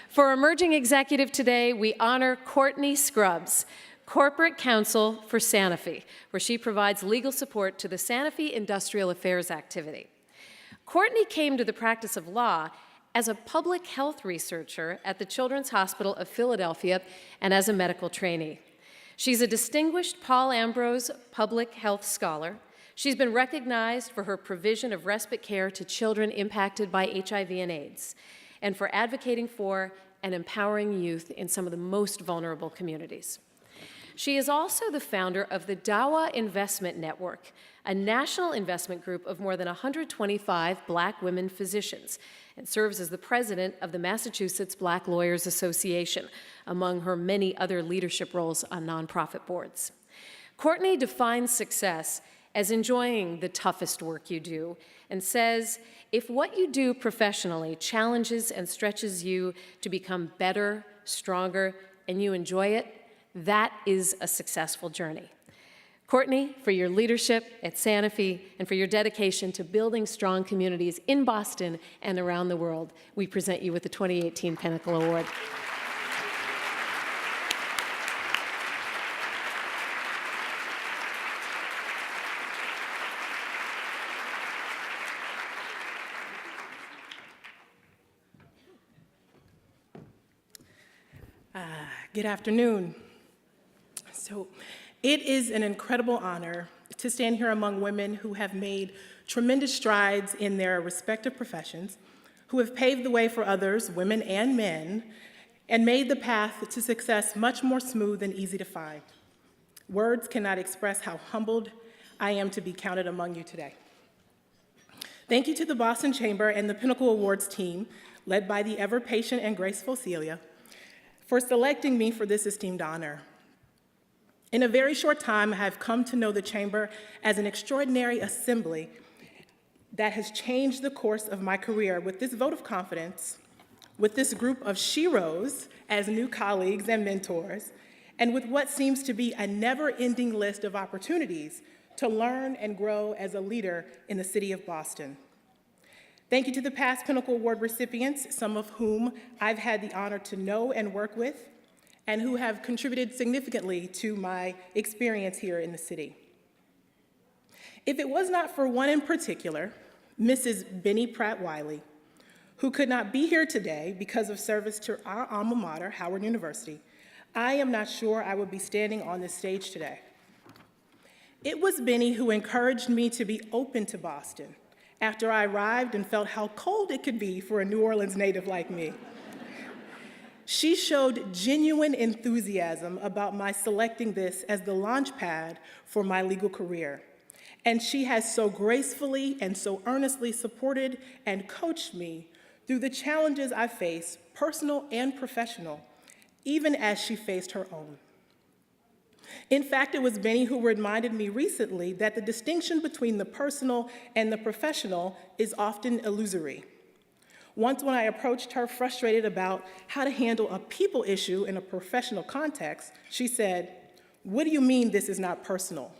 For Emerging Executive today, we honor Courtney Scruggs, Corporate Counsel for Sanofi, where she provides legal support to the Sanofi Industrial Affairs activity. Courtney came to the practice of law as a public health researcher at the Children's Hospital of Philadelphia and as a medical trainee. She's a distinguished Paul Ambrose Public Health Scholar. She's been recognized for her provision of respite care to children impacted by HIV and AIDS, and for advocating for and empowering youth in some of the most vulnerable communities. She is also the founder of the Dawa Investment Network, a national investment group of more than 125 Black women physicians, and serves as the president of the Massachusetts Black Lawyers Association, among her many other leadership roles on nonprofit boards. Courtney defines success as enjoying the toughest work you do, and says, if what you do professionally challenges and stretches you to become better, stronger, and you enjoy it, that is a successful journey. Courtney, for your leadership at Sanofi and for your dedication to building strong communities in Boston and around the world, we present you with the 2018 Pinnacle Award. Good afternoon. So it is an incredible honor to stand here among women who have made tremendous strides in their respective professions, who have paved the way for others, women and men, and made the path to success much more smooth and easy to find. Words cannot express how humbled I am to be counted among you today. Thank you to the Boston Chamber and the Pinnacle Awards team, led by the ever-patient and graceful Celia, for selecting me for this esteemed honor. In a very short time, I have come to know the Chamber as an extraordinary assembly that has changed the course of my career. With this vote of confidence, with this group of sheroes as new colleagues and mentors, and with what seems to be a never-ending list of opportunities to learn and grow as a leader in the city of Boston. Thank you to the past Pinnacle Award recipients, some of whom I've had the honor to know and work with, and who have contributed significantly to my experience here in the city. If it was not for one in particular, Mrs. Benny Pratt-Wiley, who could not be here today because of service to our alma mater, Howard University, I am not sure I would be standing on this stage today. It was Benny who encouraged me to be open to Boston after I arrived and felt how cold it could be for a New Orleans native like me. She showed genuine enthusiasm about my selecting this as the launch pad for my legal career. And she has so gracefully and so earnestly supported and coached me through the challenges I face, personal and professional, even as she faced her own. In fact, it was Benny who reminded me recently that the distinction between the personal and the professional is often illusory. Once when I approached her frustrated about how to handle a people issue in a professional context, she said, "What do you mean this is not personal?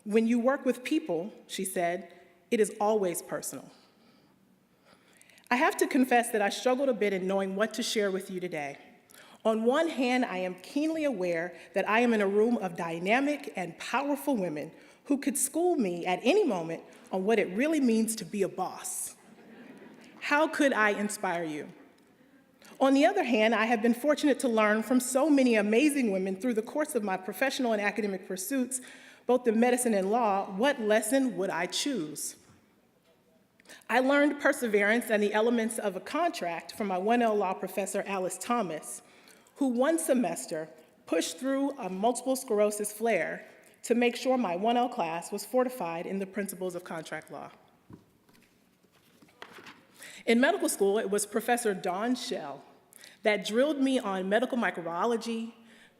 When you work with people," she said, "it is always personal." I have to confess that I struggled a bit in knowing what to share with you today. On one hand, I am keenly aware that I am in a room of dynamic and powerful women who could school me at any moment on what it really means to be a boss. How could I inspire you? On the other hand, I have been fortunate to learn from so many amazing women through the course of my professional and academic pursuits, both in medicine and law. What lesson would I choose? I learned perseverance and the elements of a contract from my 1L law professor, Alice Thomas, who one semester pushed through a multiple sclerosis flare to make sure my 1L class was fortified in the principles of contract law. In medical school, it was Professor Dawn Schell that drilled me on medical microbiology,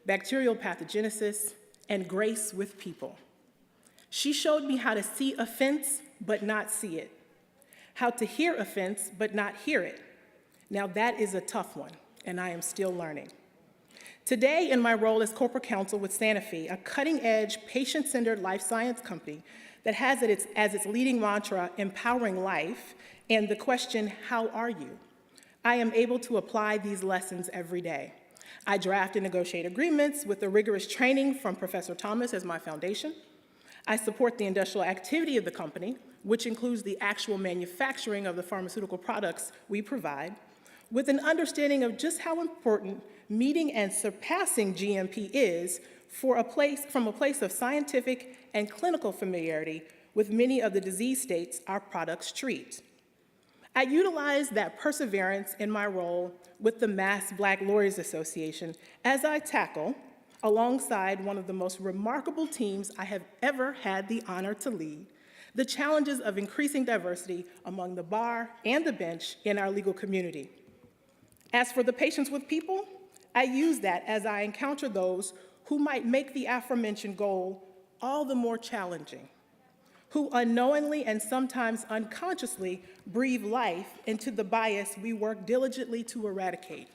bacterial pathogenesis, and grace with people. She showed me how to see offense but not see it, how to hear offense but not hear it. Now that is a tough one, and I am still learning. Today, in my role as corporate counsel with Sanofi, a cutting-edge, patient-centered life science company that has as its leading mantra, empowering life, and the question, how are you? I am able to apply these lessons every day. I draft and negotiate agreements with the rigorous training from Professor Thomas as my foundation. I support the industrial activity of the company, which includes the actual manufacturing of the pharmaceutical products we provide, with an understanding of just how important meeting and surpassing GMP is from a place of scientific and clinical familiarity with many of the disease states our products treat. I utilize that perseverance in my role with the Mass Black Lawyers Association as I tackle, alongside one of the most remarkable teams I have ever had the honor to lead, the challenges of increasing diversity among the bar and the bench in our legal community. As for the patience with people, I use that as I encounter those who might make the aforementioned goal all the more challenging, who unknowingly and sometimes unconsciously breathe life into the bias we work diligently to eradicate.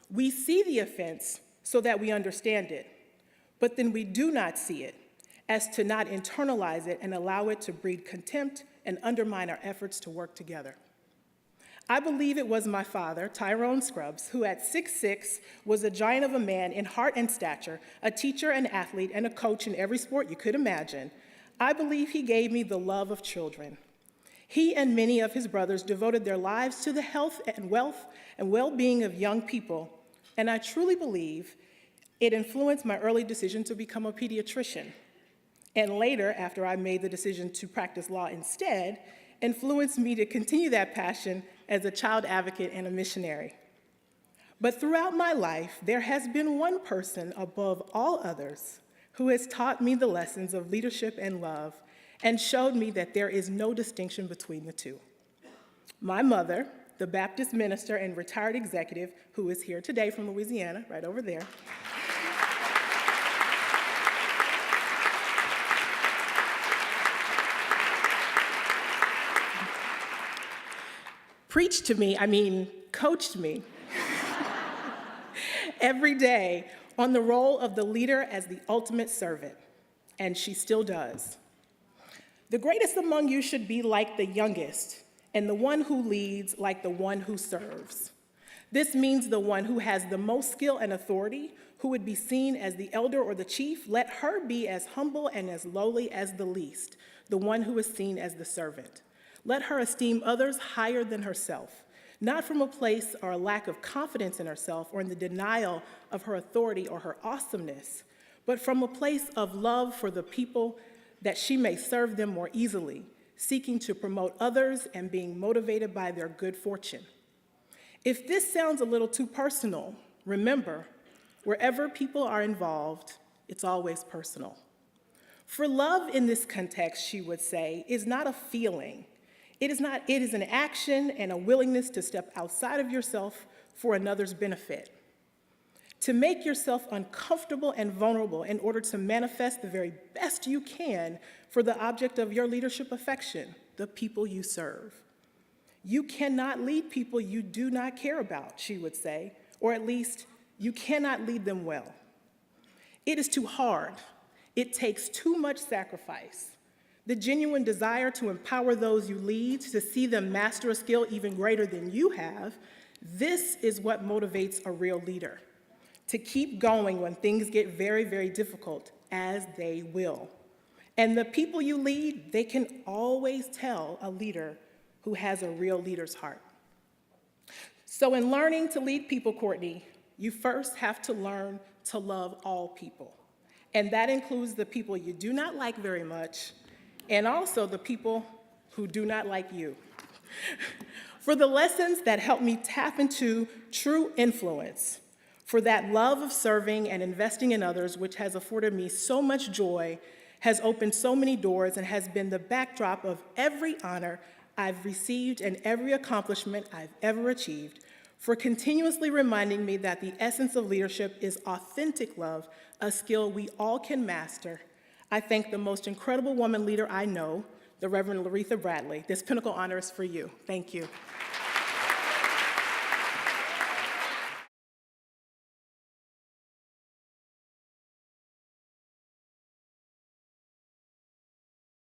We see the offense so that we understand it, but then we do not see it as to not internalize it and allow it to breed contempt and undermine our efforts to work together. I believe it was my father, Tyrone Scruggs, who at 6'6" was a giant of a man in heart and stature, a teacher, an athlete, and a coach in every sport you could imagine. I believe he gave me the love of children. He and many of his brothers devoted their lives to the health and wealth and well-being of young people, and I truly believe it influenced my early decision to become a pediatrician, and later, after I made the decision to practice law instead, influenced me to continue that passion as a child advocate and a missionary. But throughout my life, there has been one person above all others who has taught me the lessons of leadership and love and showed me that there is no distinction between the two. My mother, the Baptist minister and retired executive who is here today from Louisiana, right over there, preached to me, coached me every day on the role of the leader as the ultimate servant, and she still does. The greatest among you should be like the youngest, and the one who leads like the one who serves. This means the one who has the most skill and authority, who would be seen as the elder or the chief, let her be as humble and as lowly as the least, the one who is seen as the servant. Let her esteem others higher than herself, not from a place or a lack of confidence in herself or in the denial of her authority or her awesomeness, but from a place of love for the people that she may serve them more easily, seeking to promote others and being motivated by their good fortune. If this sounds a little too personal, remember, wherever people are involved, it's always personal. For love in this context, she would say, is not a feeling. It is an action and a willingness to step outside of yourself for another's benefit. To make yourself uncomfortable and vulnerable in order to manifest the very best you can for the object of your leadership affection, the people you serve. You cannot lead people you do not care about, she would say, or at least you cannot lead them well. It is too hard. It takes too much sacrifice. The genuine desire to empower those you lead, to see them master a skill even greater than you have, this is what motivates a real leader. To keep going when things get very, very difficult, as they will. And the people you lead, they can always tell a leader who has a real leader's heart. So in learning to lead people, Courtney, you first have to learn to love all people. And that includes the people you do not like very much, and also the people who do not like you. For the lessons that help me tap into true influence, for that love of serving and investing in others, which has afforded me so much joy, has opened so many doors, and has been the backdrop of every honor I've received and every accomplishment I've ever achieved, for continuously reminding me that the essence of leadership is authentic love, a skill we all can master. I thank the most incredible woman leader I know, the Reverend Laretha Bradley. This Pinnacle honor is for you. Thank you.